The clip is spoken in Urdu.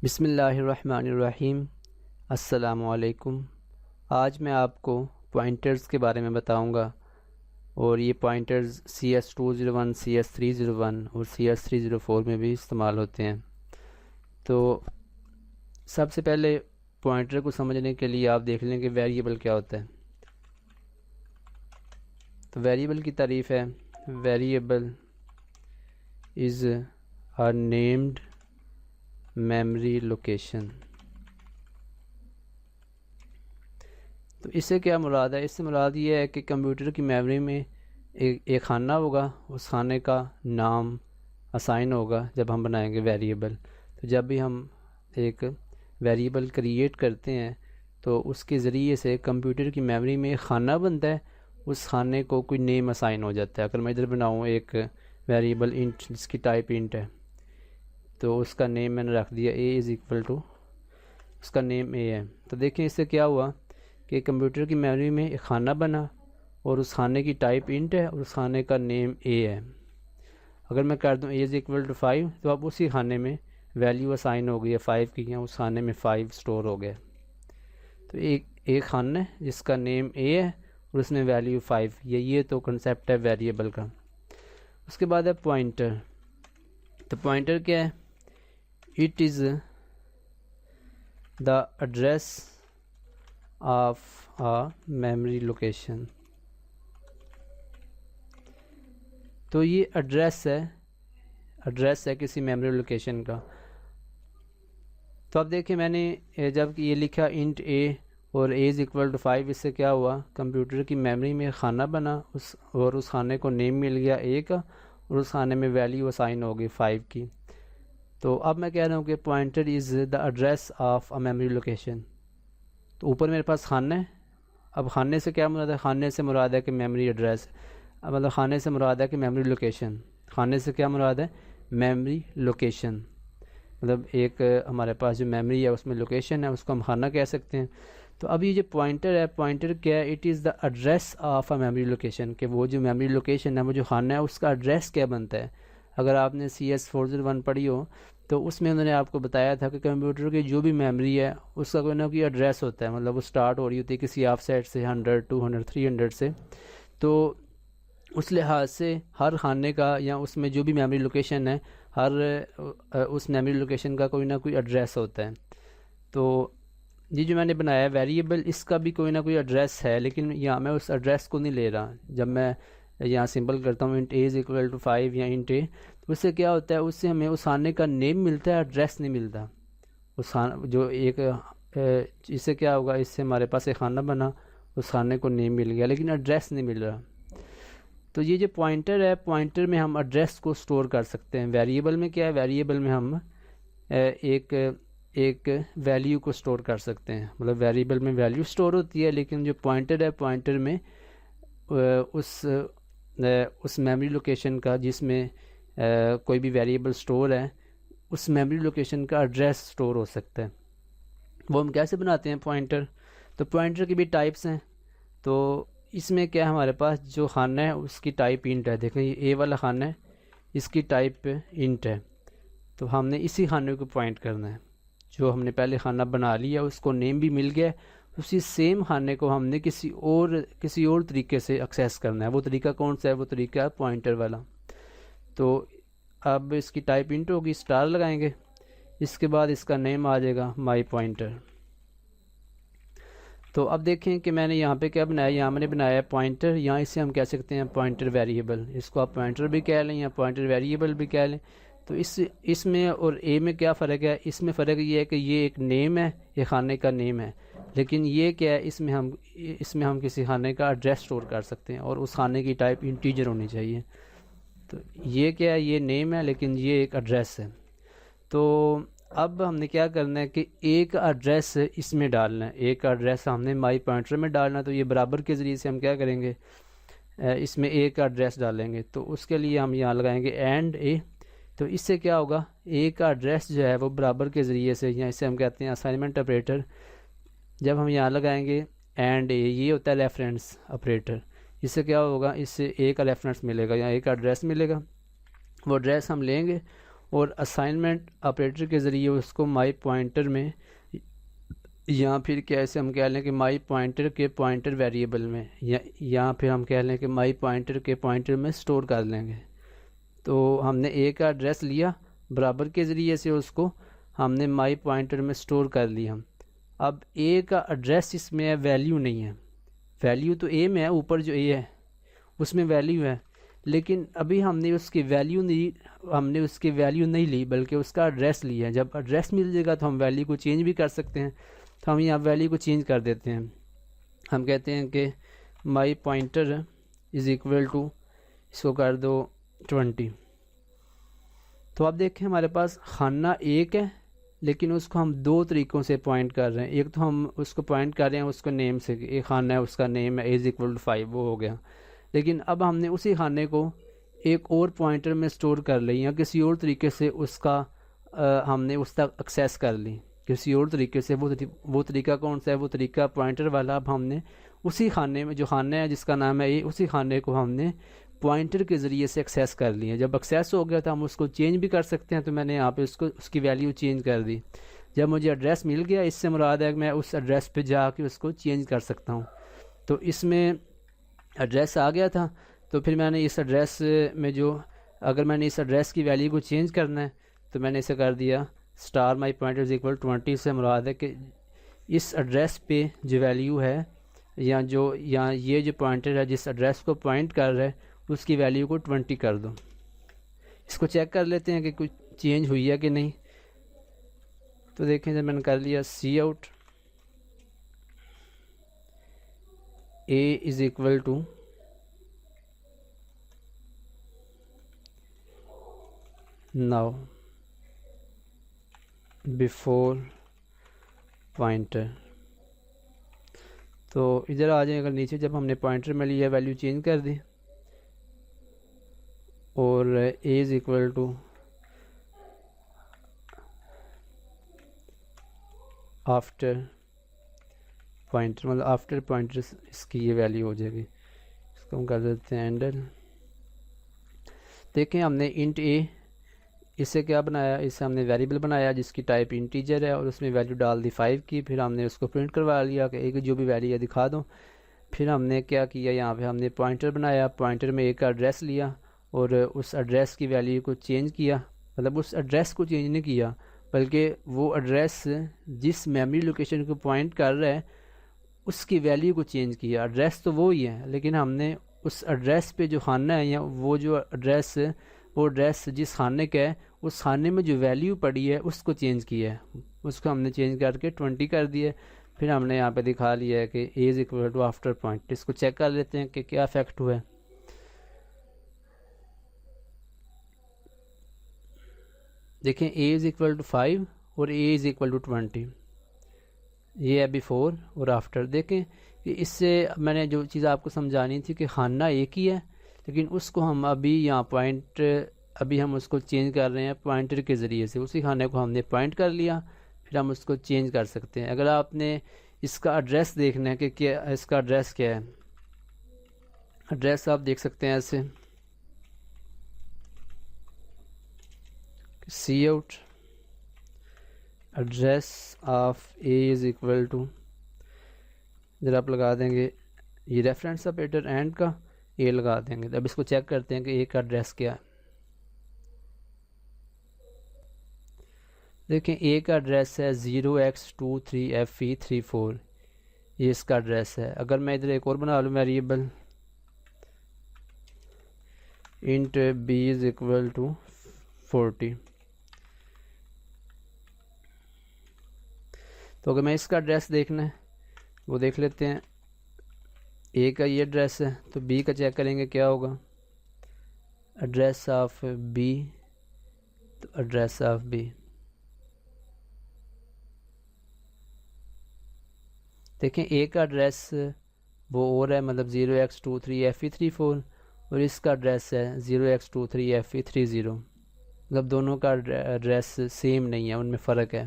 بسم اللہ الرحمن الرحیم۔ السلام علیکم۔ آج میں آپ کو پوائنٹرز کے بارے میں بتاؤں گا، اور یہ پوائنٹرز CS201 CS301 اور CS304 میں بھی استعمال ہوتے ہیں۔ تو سب سے پہلے پوائنٹر کو سمجھنے کے لیے آپ دیکھ لیں کہ ویریبل کیا ہوتا ہے۔ تو ویریبل کی تعریف ہے: variable is a named memory location۔ تو اس سے کیا مراد ہے؟ اس سے مراد یہ ہے کہ کمپیوٹر کی میموری میں ایک خانہ ہوگا، اس خانے کا نام اسائن ہوگا جب ہم بنائیں گے ویریبل۔ تو جب بھی ہم ایک ویریبل کریٹ کرتے ہیں تو اس کے ذریعے سے کمپیوٹر کی میموری میں ایک خانہ بنتا ہے، اس خانے کو کوئی نیم اسائن ہو جاتا ہے۔ اگر میں ادھر بناؤں ایک ویریبل انٹ جس کی ٹائپ انٹ ہے، تو اس کا نیم میں نے رکھ دیا a از اکول ٹو، اس کا نیم a ہے۔ تو دیکھیں اس سے کیا ہوا کہ کمپیوٹر کی میموری میں ایک خانہ بنا اور اس خانے کی ٹائپ انٹ ہے اور اس خانے کا نیم a ہے۔ اگر میں کر دوں a از اکول ٹو 5 تو اب اسی خانے میں ویلیو اسائن ہو گئی ہے 5 کی، ہے اس خانے میں 5 سٹور ہو گیا۔ تو ایک خانہ ہے جس کا نیم a ہے اور اس میں ویلیو 5، یہ تو کنسیپٹ ہے ویریبل کا۔ اس کے بعد ہے پوائنٹر۔ تو پوائنٹر کیا ہے؟ It is the address of a memory location۔ تو یہ ایڈریس ہے کسی میموری لوکیشن کا۔ تو اب دیکھیں میں نے جب یہ لکھا انٹ a اور a is equal to 5، اس سے کیا ہوا؟ کمپیوٹر کی میموری میں خانہ بنا اور اس خانے کو نیم مل گیا a کا، اور اس خانے میں ویلیو اسائن ہو گئی 5 کی۔ تو اب میں کہہ رہا ہوں کہ pointer is the address of a memory location. تو اوپر میرے پاس خانہ ہے، اب خانے سے کیا مراد ہے؟ خانے سے مراد ہے کہ میموری ایڈریس، مطلب خانے سے مراد ہے کہ میموری لوکیشن۔ خانے سے کیا مراد ہے؟ میموری لوکیشن، مطلب ایک ہمارے پاس جو میموری ہے اس میں لوکیشن ہے، اس کو ہم خانہ کہہ سکتے ہیں۔ تو اب یہ جو پوائنٹر ہے، پوائنٹر کیا ہے؟ It is the address of a memory location, کہ وہ جو میموری لوکیشن ہے، وہ جو خانہ ہے، اس کا ایڈریس کیا بنتا ہے۔ اگر آپ نے CS401 پڑھی ہو تو اس میں انہوں نے آپ کو بتایا تھا کہ کمپیوٹر کی جو بھی میموری ہے اس کا کوئی نہ کوئی ایڈریس ہوتا ہے، مطلب وہ سٹارٹ ہو رہی ہوتی ہے کسی آف سیٹ سے، 100 200 300 سے۔ تو اس لحاظ سے ہر خانے کا یا اس میں جو بھی میموری لوکیشن ہے، ہر اس میموری لوکیشن کا کوئی نہ کوئی ایڈریس ہوتا ہے۔ تو یہ جو میں نے بنایا ہے ویریبل، اس کا بھی کوئی نہ کوئی ایڈریس ہے، لیکن یہاں میں اس ایڈریس کو نہیں لے رہا۔ جب میں یہاں سمپل کرتا ہوں int a is equal to 5 یا انٹ a، تو اس سے کیا ہوتا ہے؟ اس سے ہمیں اس خانے کا نیم ملتا ہے، ایڈریس نہیں ملتا۔ اس خانہ جو ایک اس سے کیا ہوگا؟ اس سے ہمارے پاس ایک خانہ بنا، اس خانے کو نیم مل گیا لیکن ایڈریس نہیں مل رہا۔ تو یہ جو پوائنٹر ہے، پوائنٹر میں ہم ایڈریس کو سٹور کر سکتے ہیں۔ ویریبل میں کیا ہے؟ ویریبل میں ہم ایک ویلیو کو سٹور کر سکتے ہیں، مطلب ویریبل میں ویلیو سٹور ہوتی ہے، لیکن جو پوائنٹر ہے، پوائنٹر میں اس میموری لوکیشن کا جس میں کوئی بھی ویریبل سٹور ہے، اس میموری لوکیشن کا ایڈریس سٹور ہو سکتا ہے۔ وہ ہم کیسے بناتے ہیں پوائنٹر؟ تو پوائنٹر کی بھی ٹائپس ہیں۔ تو اس میں کیا ہمارے پاس جو خانہ ہے اس کی ٹائپ انٹ ہے۔ دیکھیں یہ A والا خانہ ہے، اس کی ٹائپ انٹ ہے، تو ہم نے اسی خانے کو پوائنٹ کرنا ہے۔ جو ہم نے پہلے خانہ بنا لیا، اس کو نیم بھی مل گیا، اسی سیم خانے کو ہم نے کسی اور طریقے سے ایکسیس کرنا ہے۔ وہ طریقہ کون سا ہے؟ وہ طریقہ ہے پوائنٹر والا۔ تو اب اس کی ٹائپ انٹ ہوگی، اسٹار لگائیں گے، اس کے بعد اس کا نیم آ جائے گا مائی پوائنٹر۔ تو اب دیکھیں کہ میں نے یہاں پہ کیا بنایا، یہاں میں نے بنایا ہے پوائنٹر، یہاں اسے ہم کہہ سکتے ہیں پوائنٹر ویریبل۔ اس کو آپ پوائنٹر بھی کہہ لیں یا پوائنٹر ویریبل بھی کہہ لیں۔ تو اس میں اور A میں کیا فرق ہے؟ اس میں فرق یہ ہے کہ یہ ایک نیم ہے، یہ خانے کا نیم ہے، لیکن یہ کیا ہے؟ اس میں ہم کسی خانے کا ایڈریس سٹور کر سکتے ہیں، اور اس خانے کی ٹائپ انٹیجر ہونی چاہیے۔ تو یہ کیا ہے؟ یہ نیم ہے لیکن یہ ایک ایڈریس ہے۔ تو اب ہم نے کیا کرنا ہے کہ ایک ایڈریس اس میں ڈالنا ہے، ایک ایڈریس ہم نے مائی پوائنٹر میں ڈالنا ہے۔ تو یہ برابر کے ذریعے سے ہم کیا کریں گے؟ اس میں ایک ایڈریس ڈالیں گے۔ تو اس کے لیے ہم یہاں لگائیں گے اینڈ a۔ تو اس سے کیا ہوگا؟ ایک ایڈریس جو ہے وہ برابر کے ذریعے سے، یا اسے ہم کہتے ہیں اسائنمنٹ آپریٹر، جب ہم یہاں لگائیں گے اینڈ a، یہ ہوتا ہے ریفرنس آپریٹر۔ اس سے کیا ہوگا؟ اس سے ایک ریفرنس ملے گا یا ایک ایڈریس ملے گا۔ وہ ایڈریس ہم لیں گے اور اسائنمنٹ آپریٹر کے ذریعے اس کو مائی پوائنٹر میں یا پھر کیسے ہم کہہ لیں کہ مائی پوائنٹر کے پوائنٹر ویریبل میں یا پھر ہم کہہ لیں کہ مائی پوائنٹر کے پوائنٹر میں سٹور کر لیں گے. تو ہم نے اے کا ایڈریس لیا, برابر کے ذریعے سے اس کو ہم نے مائی پوائنٹر میں سٹور کر لیا. اب اے کا ایڈریس اس میں ہے, ویلیو نہیں ہے. ویلیو تو اے میں ہے, اوپر جو اے ہے اس میں ویلیو ہے, لیکن ابھی ہم نے اس کی ویلیو نہیں لی, بلکہ اس کا ایڈریس لیا ہے. جب ایڈریس مل جائے گا تو ہم ویلیو کو چینج بھی کر سکتے ہیں. تو ہم یہاں ویلیو کو چینج کر دیتے ہیں. ہم کہتے ہیں کہ مائی پوائنٹر از ایکول ٹو, اس کو کر دو 20. تو آپ دیکھیں ہمارے پاس خانہ ایک ہے, لیکن اس کو ہم دو طریقوں سے پوائنٹ کر رہے ہیں. ایک تو ہم اس کو پوائنٹ کر رہے ہیں اس کو نیم سے, ایک خانہ ہے اس کا نیم ہے از ایکول ٹو 5, وہ ہو گیا. لیکن اب ہم نے اسی خانے کو ایک اور پوائنٹر میں سٹور کر لی, یا کسی اور طریقے سے اس کا ہم نے اس تک ایکسیس کر لی کسی اور طریقے سے. وہ طریقہ کون سا ہے؟ وہ طریقہ پوائنٹر والا. اب ہم نے اسی خانے میں, جو خانہ ہے جس کا نام ہے یہ, اسی خانے کو ہم نے پوائنٹر کے ذریعے سے ایکسیس کر لیا. جب ایکسیس ہو گیا تو ہم اس کو چینج بھی کر سکتے ہیں. تو میں نے یہاں پہ اس کی ویلیو چینج کر دی. جب مجھے ایڈریس مل گیا, اس سے مراد ہے کہ میں اس ایڈریس پہ جا کے اس کو چینج کر سکتا ہوں. تو اس میں ایڈریس آ گیا تھا, تو پھر میں نے اس ایڈریس میں اگر میں نے اس ایڈریس کی ویلیو کو چینج کرنا ہے تو میں نے اسے کر دیا star my pointer is equal 20. سے مراد ہے کہ اس ایڈریس پہ جو ویلیو ہے یا یہ جو پوائنٹر ہے جس ایڈریس کو پوائنٹ کر رہا ہے اس کی ویلیو کو 20 کر دو. اس کو چیک کر لیتے ہیں کہ کچھ چینج ہوئی ہے کہ نہیں. تو دیکھیں جب میں نے کر لیا cout a is equal to now before pointer. تو ادھر آ جائیں, اگر نیچے جب ہم نے پوائنٹر میں لیا ویلیو چینج کر دی اور a is equal to after pointer, مطلب آفٹر پوائنٹر اس کی یہ ویلیو ہو جائے گی. اس کو ہم کر دیتے ہیں اینڈل. دیکھیں ہم نے انٹ اے, اس سے کیا بنایا, اس سے ہم نے ویریبل بنایا جس کی ٹائپ انٹیجر ہے, اور اس میں ویلیو ڈال دی 5 کی. پھر ہم نے اس کو پرنٹ کروا لیا کہ ایک جو بھی ویلیو ہے دکھا دو. پھر ہم نے کیا کیا, یہاں پہ ہم نے پوائنٹر بنایا, پوائنٹر میں ایک ایڈریس لیا اور اس ایڈریس کی ویلیو کو چینج کیا. مطلب اس ایڈریس کو چینج نہیں کیا, بلکہ وہ ایڈریس جس میموری لوکیشن کو پوائنٹ کر رہا ہے اس کی ویلیو کو چینج کیا. ایڈریس تو وہی ہے, لیکن ہم نے اس ایڈریس پہ جو خانہ ہے یا وہ ایڈریس جس خانے کا ہے اس خانے میں جو ویلیو پڑی ہے اس کو چینج کیا ہے. اس کو ہم نے چینج کر کے 20 کر دیا. پھر ہم نے یہاں پہ دکھا لیا ہے کہ a is equal to after point. اس کو چیک کر لیتے ہیں کہ کیا افیکٹ ہوا ہے. دیکھیں اے از ایکول ٹو 5 اور اے از ایکول ٹو 20, یہ ہے بیفور اور آفٹر. دیکھیں کہ اس سے میں نے جو چیز آپ کو سمجھانی تھی کہ خانہ ایک ہی ہے, لیکن اس کو ہم ابھی ہم اس کو چینج کر رہے ہیں پوائنٹر کے ذریعے سے. اسی خانے کو ہم نے پوائنٹ کر لیا, پھر ہم اس کو چینج کر سکتے ہیں. اگر آپ نے اس کا ایڈریس دیکھنا ہے کہ کیا اس کا ایڈریس کیا ہے, ایڈریس آپ دیکھ سکتے ہیں ایسے cout address of a is equal to, ذرا آپ لگا دیں گے یہ ریفرنس آپریٹر اینڈ کا اے لگا دیں گے. اب اس کو چیک کرتے ہیں کہ اے کا ایڈریس کیا ہے. دیکھیں اے کا ایڈریس ہے 0x23fe34, یہ اس کا ایڈریس ہے. اگر میں ادھر ایک اور بنا لوں variable int b is equal to 40, تو اگر میں اس کا ایڈریس دیکھنا ہے وہ دیکھ لیتے ہیں. اے کا یہ ایڈریس ہے, تو بی کا چیک کریں گے کیا ہوگا. ایڈریس آف بی, تو ایڈریس آف بی دیکھیں اے کا ایڈریس وہ اور ہے, مطلب 0x23fe34, اور اس کا ایڈریس ہے 0x23fe30. مطلب دونوں کا ایڈریس سیم نہیں ہے, ان میں فرق ہے.